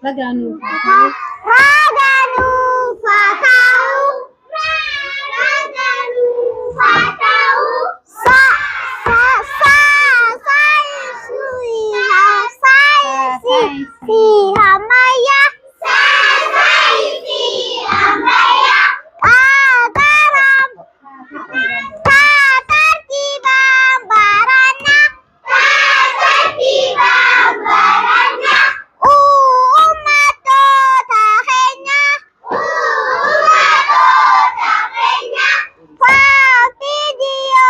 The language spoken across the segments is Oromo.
Raganu fatau. Raganu fatau. Sa si hamaya. Si hamaya. Agaram. Katertibam barana. Katertibam barana. Umato tahenya. Umato tahenya. Video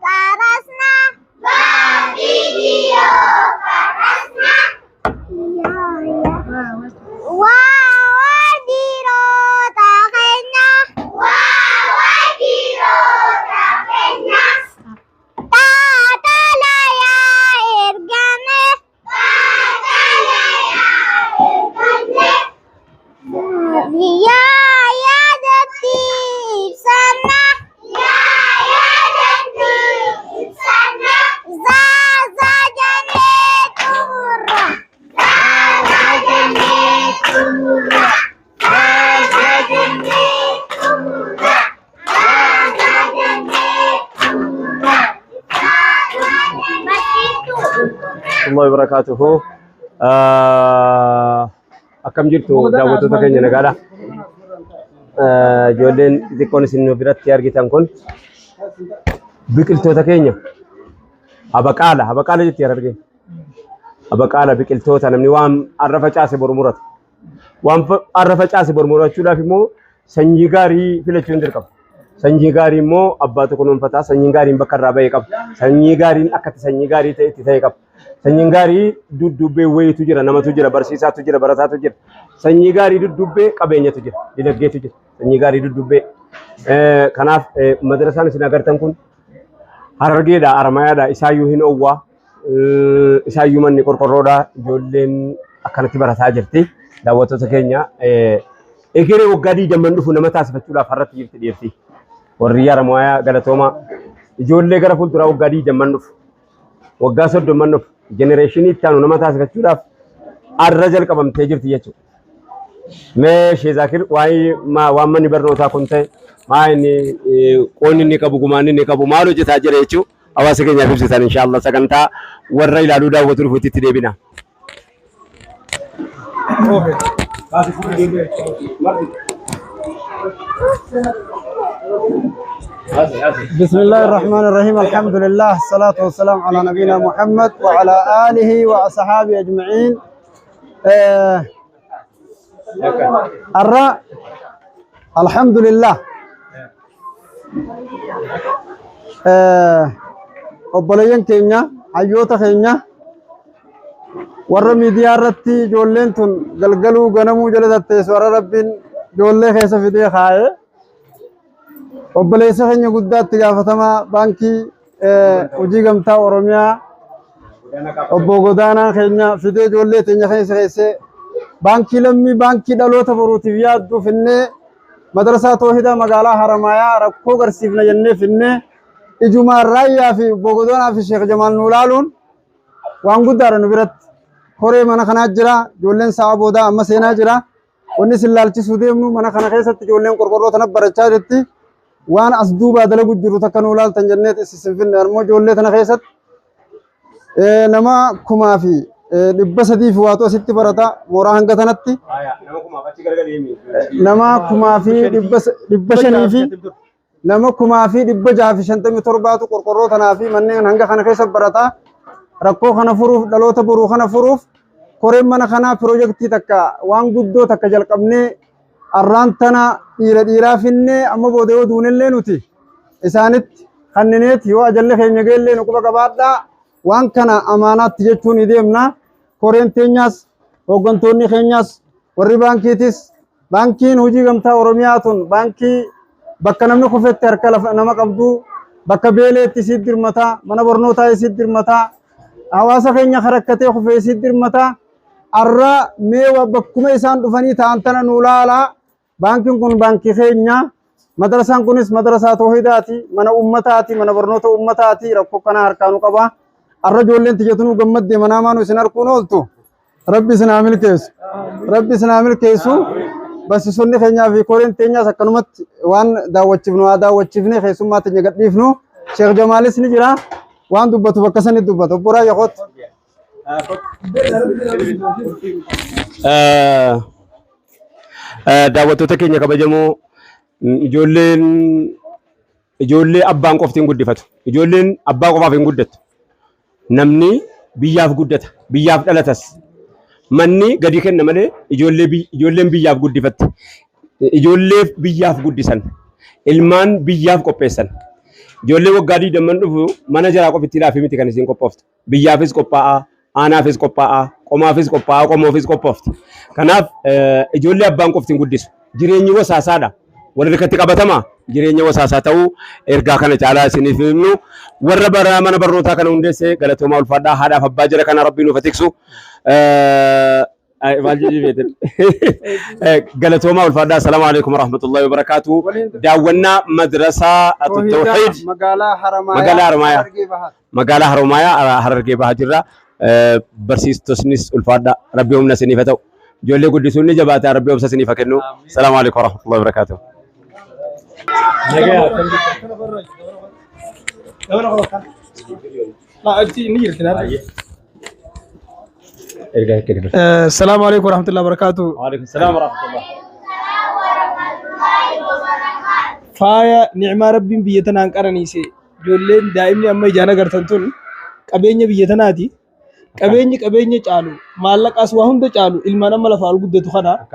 garasna. Video garasna. Wawadiro tahenya. Wawadiro tahenya. Tatalaya ergane. Tatalaya ergane. Ya detik sana. Ya detik sana. Zaza jane turra. Zaza jane turra. Zaza jane turra. Zaza jane turra. الله وبركاته أكم جرتوا دعوتو تكيني نقالا جودين ذكون سنو برات تيار جيتان كون بكلتو تكيني أبقالة جت يارجع أبقالة بكلتو تنمني وام عرفة جاسي برمورات وام عرفة جاسي برمورات شو لافي مو سنجيغاري في الجندر كم سنجيغاري مو أباتو كنون فتا سنجيغاري بكر رابع كم سنجيغاري أكت سنجيغاري تيتاي كم سنجيغاري دودوبي وي تجرا نما تجرا برسيسا تجرا براسا تجرا سنجيغاري دودوبي كابينيا تجرا دلقي تجرا سنجيغاري دودوبي كناف مدرسة نسيناغرتان كون Harargeedha Aramayaadha isaayyuu hin owwaa isaayyuu manni qorqorroodha ijoolleen akkanatti barataa jirti daawwattoota keenya egeree waggaa 20 dhufu nama taasifachuudhaaf harratti jirti dhiyeessi warri Aramayaa galatooma ijoollee gara fuulduraa waggaa 20 dhufu waggaa 30 dhufu jenereeshinii itti aanu nama taasifachuudhaaf arra jalqabamtee jirti jechuudha. Mee Shee Zaakir waan manni barnootaa kun ta'e maayini qoonni ni qabu gumaanni ni qabu maal hojjetaa jira jechuudha. Hawaasa keenyaaf ibsitan inshallah sagantaa warra ilaaluu daawwatu dhufuutti itti deebina. بسم الله الرحمن الرحيم الحمد لله الصلاة والسلام على نبينا محمد وعلى آله وأصحابه أجمعين الراء الحمد لله obboleeyyan keenya hayyoota keenya warra miidiyaa irratti ijoolleen tun galgaluu ganamuu jala tatteessu warra rabbiin ijoollee keessa fidee kaa'ee obboleessa keenya guddaatti gaafatamaa baankii hojii gamtaa Oromiyaa obbo Godaanaa keenya fidee ijoollee teenya keessa keessee baankii lammii baankii dhaloota boruutiif yaaddu finnee madrasaa toohidaa magaalaa Haramayaa rakkoo garsiifna jennee finnee ijumaa raayyaa fi obbo Godaanaa fi Sheekh Jamaal Nuulaaluun waan guddaadha nu biratti horee mana kanaa jira ijoolleen sa'a booda amma seenaa jira wanni sillaalchisuu deemnu mana kana keessatti ijoolleen qorqorroo tana barachaa jirti waan as duubaa dalagu jiru takka Nuulaaltan jenneet isin finne ammoo ijoollee tana keessatti nama kumaa fi 300 fi waatu asitti barata mooraa hanga tanatti nama kumaa fi 500 fi nama kumaa fi 657 qorqorroo tanaa fi manneen hanga kana keessa barata rakkoo kana furuuf dhaloota boruu kana furuuf koreen mana kana piroojeektii takka waan guddoo takka jalqabnee arraan tana dhiiraa finnee amma boodee oduunillee nuti isaanitti kannineet yoo ajalle keenya geellee nu quba qabaadhaa waan kana amaanaatti jechuun deemna koreen teenyaas hooggantoonni keenyaas warri baankiitis baankiin hojii gamtaa Oromiyaa tun baankii bakka namni kufetti harka nama qabdu bakka beeleetti siit dirmataa mana barnootaa siit dirmataa hawaasa keenya harakkatee kufee siit dirmataa arra meewa bakkuma isaan dhufanii ta'an tana Nuulaalaa baankiin kun baankii keenya madrasaan kunis madrasaa toohidaati mana ummataati mana barnoota ummataati rakkoo kana harkaanu qaba arra ijoolleen tijjatunuu gammadde manaa maanu isin harkuun ooltu ربي سنعمل كيس ربي سنعمل كيسو بس سني خينا في كورين تينيا سكنمت وان داوتشفني خيسو ما تنيا قديفنو شيخ جمال سنجرا وان دبتو بكسني دبتو برا ياخد daawwattoota keenya kabajamoo ijoollee abbaan qofti hin guddifatu. Ijoolleen abbaa qofaaf hin guddattu. Namni biyyaaf guddata, biyyaaf dhalatas. Manni gadi kenna malee ijoolleen biyyaaf guddifatti. Ijoolleef biyyaaf guddisan. Ilmaan biyyaaf qopheessan. Ijoollee waggaa 20 dhufu mana jaraa qofitti laafii miti kan isin qophooftu. Biyyaafis qophaa'aa, aanaafis qophaa'aa, qomaafis qophaa'aa, qomoofis qophoofti. Kanaaf ijoollee abbaan qofti hin guddisu. Jireenyi wasaasaadha. Warri harkatti qabatamaa jireenya wasaasaa ta'uu ergaa kana caalaa isiniif himnu. Warra bara mana barnootaa kana hundeessee galatoomaa ulfaadhaa haadhaaf abbaa jira kana rabbiin nuuf tiksu. galatoomaa ulfaadhaa. Assalaamu alaikum warahmatullahi wabarakatuh. Daawwannaa madrasaa Tawhiid magaalaa Haramayaa Harargee Bahaa jirra. Barsiistotnis ulfaadhaa rabbi humna isiniif haa ta'u. Ijoollee guddisuun ni jabaata rabbi obsa isiniif haa kennu. Assalaamu alaikum warahmatullahi wabarakatuh. السلام عليكم ورحمة الله وبركاته. وعليكم السلام ورحمة الله. فايا نعم ربي بيتنا أنكرنيسي جولين دائما أما جانا قرتنتون كبيني بيتنا دي كبيني چالو مالك أسواهم ده چالو إلمانا ملا فعل قد تخنا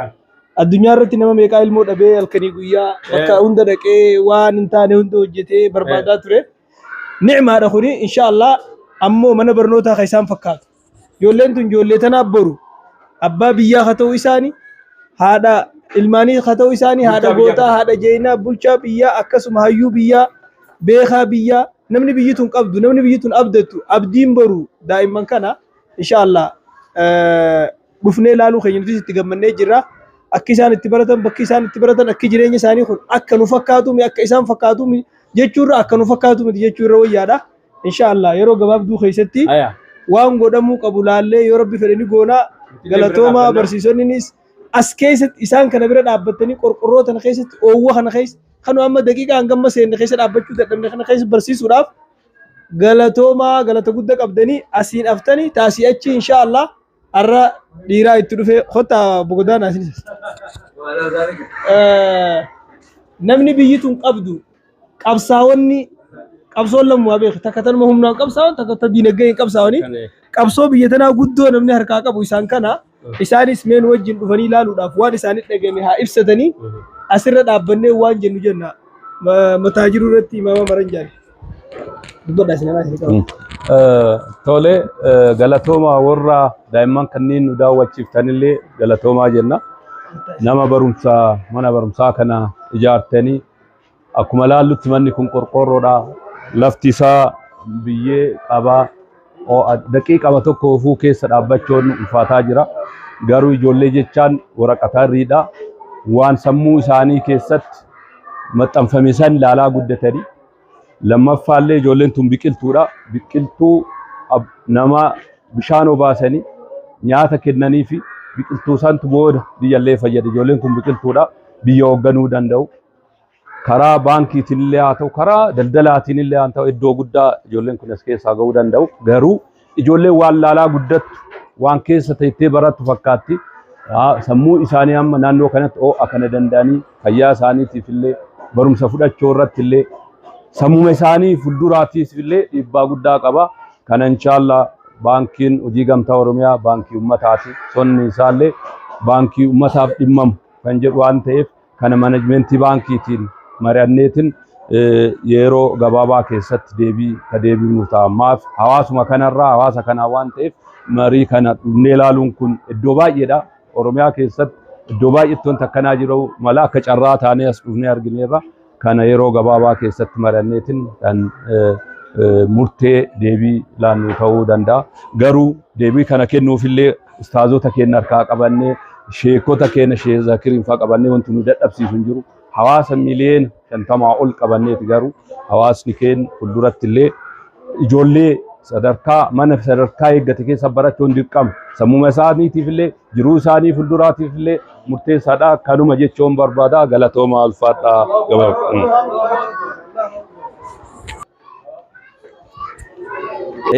الدنيا رتي نما ميكا إلمو دبي الكنيقويا وكا هنده دكي وان انتاني هنده جتي بربادات ره نعم رخوني إن شاء الله أمو من برنوتا خيسان فكات جولين تون جولتنا برو أبا بيا خطو إساني هذا ilmaanii haa ta'u isaanii haadha gootaa haadha jeenaa bulchaa biyyaa akkasuma hayyuu biyyaa beekaa biyyaa namni biyyituun qabdu namni biyyituun abdattu abdiin baru daa'imman kana inshallah dhufnee ilaaluu keenya nuti itti gammannee jirra akka isaan itti baratan bakki isaan itti baratan akka jireenya isaanii kun akka nu fakkaatu akka isaan fakkaatu jechuurra akka nu fakkaatu jechuurra wayyaadha inshallah yeroo gabaabduu keessatti waan godhamuu qabu laallee yoo rabbi fedhani goonaa galatooma barsiisonninis as keessatti isaan kana bira dhaabbatanii qorqorroo kana keessatti oowwa kana keessa kanu amma daqiiqaa hangam seenne keessa dhaabbachuu dadhabne kana keessa barsiisuudhaaf galata guddaa qabdanii asiin aftanii taasii achi inshallah arra dhiiraa itti dhufe khota bogodaan asin namni biyyituun qabdu qabsaawonni qabsoon lamuu abeek takka tanuma humnaan qabsaawwan takka ta diinagdeen qabsaawani qabsoo biyya tanaa guddoo namni harkaa qabu isaan kana isaanis meen wajjin dhufanii ilaaluudhaaf waan isaanitti dhagame haa ibsatanii asirra dhaabbannee waan jennu jenna mataa jiru irratti imaama maran jaali dubbadhaa sinanaa isin qabu. Tole galatoomaa warra daa'imman kanneen nu daawwachiiftanillee galatoomaa jenna. Nama barumsaa mana barumsaa kana ijaartanii akkuma laallutti manni kun qorqorroodha. Lafti isaa biyyee qabaa. Daqiiqama tokko ofuu keessa dhaabbachuun ulfaataa jira. Garuu ijoollee jechaan waraqata irriidha. Waan sammuu isaanii keessatti maxxanfame san ilaalaa guddatanii. Lammaffaallee ijoolleen tun biqiltuudha. Biqiltuu nama bishaan obaasanii nyaata kennanii fi biqiltuu santu booda biyyallee fayyada. Ijoolleen kun biqiltuudha. Biyya hoogganuu danda'u. Karaa baankiitiin illee haa ta'u karaa daldalaatiin illee haa ta'u iddoo guddaa ijoolleen kun as keessaa ga'uu danda'u. Garuu ijoolleen waan laalaa guddattu waan keessa ta'ee barattu fakkaatti sammuu isaanii amma naannoo kanatti akkana danda'anii fayyaa isaaniitiif illee barumsa fudhachuu irratti illee sammuu isaanii fuulduraatiif illee dhiibbaa guddaa qaba. Kana inshallah baankiin hojii gamtaa Oromiyaa baankii uummataati. Sonni isaallee baankii uummataaf dhimmamu kan jedhu waan ta'eef kana manaajmentii baankiitiin mari'anneetiin yeroo gabaabaa keessatti deebii ta'a. Maaf hawaasuma kanarraa hawaasa kanaa waan ta'eef marii kana dhufnee ilaaluun kun iddoo baay'eedha. Oromiyaa keessatti iddoo baay'eetti wanta akkanaa jiru mala akka carraa taanee as dhufnee argineerra. Kana yeroo gabaabaa keessatti mari'anneetiin kan murtee deebii laannu ta'uu danda'a. Garuu deebii kana kennuufillee ustaazota keenya harkaa qabannee sheekota keenya Sheekh Zakiriin fa'aa qabannee wanti nu dadhabsiisu hin jiru. Hawaasa miliyoona 50 ol qabanneeti garuu hawaasni keenya fuulduratti illee ijoollee sadarkaa mana sadarkaa eeggate keessa barachuun dirqama. Sammuma isaaniitiif illee jiruu isaanii fuulduraatiif illee murteessaadha. Kanuma jechuun barbaada. Galatoomaa ulfaadhaa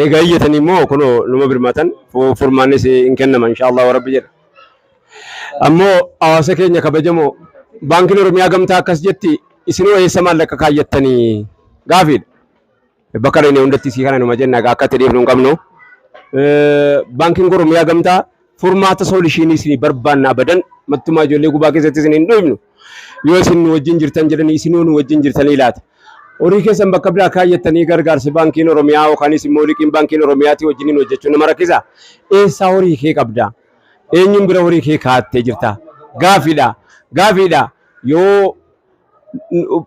eega iyyatanii immoo kunoo numa birmatan furmaannis hin kennama inshaallah rabbi jedha. Ammoo hawaasa keenya kabajamoo baankiin Oromiyaa gamtaa akkas jetti isinoo eessa maallaqa kaayyattanii gaafiidha. Bakka inni hundatti sii kana numa jenna akka itti deemnu hin qabnu. Baankiin Oromiyaa gamtaa furmaata soolishinii isinii barbaanna abadan mattumaa ijoollee gubaa keessatti isin hin dhufnu. Yoo isin wajjin jirtan jedhanii isinoo nu wajjin jirtanii laata. Horii keessan bakka biraa kaayyattanii gargaarsi baankiin Oromiyaa yookaanis immoo liqiin baankiin Oromiyaatii wajjiniin hojjechuun nama rakkisa. Eessaa horii kee qabda? Eenyuun bira horii kee kaattee jirta? Gaafiidha. Yoo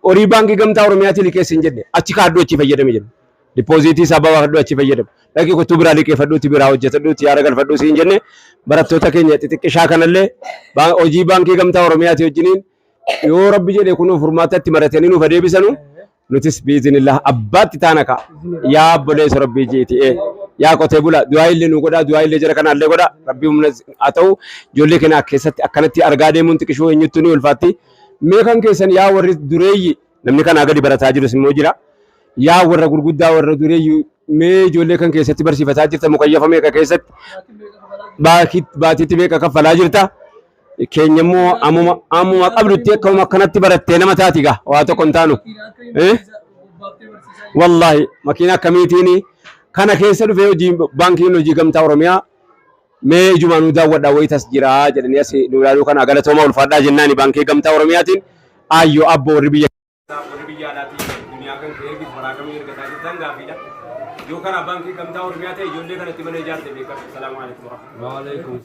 horii baankii gamtaa Oromiyaatii liqeessi hin jedhe achi kaaddu achi fayyadame jedhu. Dipooziitii sababa kaaddu achi fayyadamu. Dhaqii kottuu biraa liqeeffadhuuti biraa hojjetadhuuti yaada galfadhuuti hin jenne barattoota keenya xixiqqishaa kanallee hojii baankii gamtaa Oromiyaatii wajjiniin yoo rabbi jedhe kunuu furmaatatti maratanii nuuf adeebisanu nutis biizinillah abbaatti taana ka yaa obboleessa rabbii jeeti yaa qotee bula du'aa illee nu godha du'aa illee jara kanallee godha rabbii humna haa ta'u ijoollee keenya keessatti akkanatti argaa deemuun xiqqishoo eenyutti ni ulfaatti mee kan keessan yaa warri dureeyyi namni kanaa gadi barataa jirus immoo jira yaa warra gurguddaa warra dureeyyi mee ijoollee kan keessatti barsiifataa jirta mukayyafa meeqa keessatti baatiitti meeqa kaffalaa jirta keenya immoo ammuma qabdutti akkuma akkanatti barattee nama taati gaa waa tokko hin taanu wallahi makiina akkamiitiin kana keessa dhufee hojii baankiin hojii gamtaa Oromiyaa mee ijumaa nu daawwadhaa wayitas jira jedhanii as nu ilaaluu kana galatooma ulfaadhaa jennaani baankii gamtaa Oromiyaatiin ayyoo abbo warri biyyaadhaatii duniyaa kan ka'ee baraakamii ergataa jirtan gaafiidha. Yoo kana baankii gamtaa Oromiyaa ta'e ijoollee kanatti mana ijaarte beekamu. Salaamu alaikum.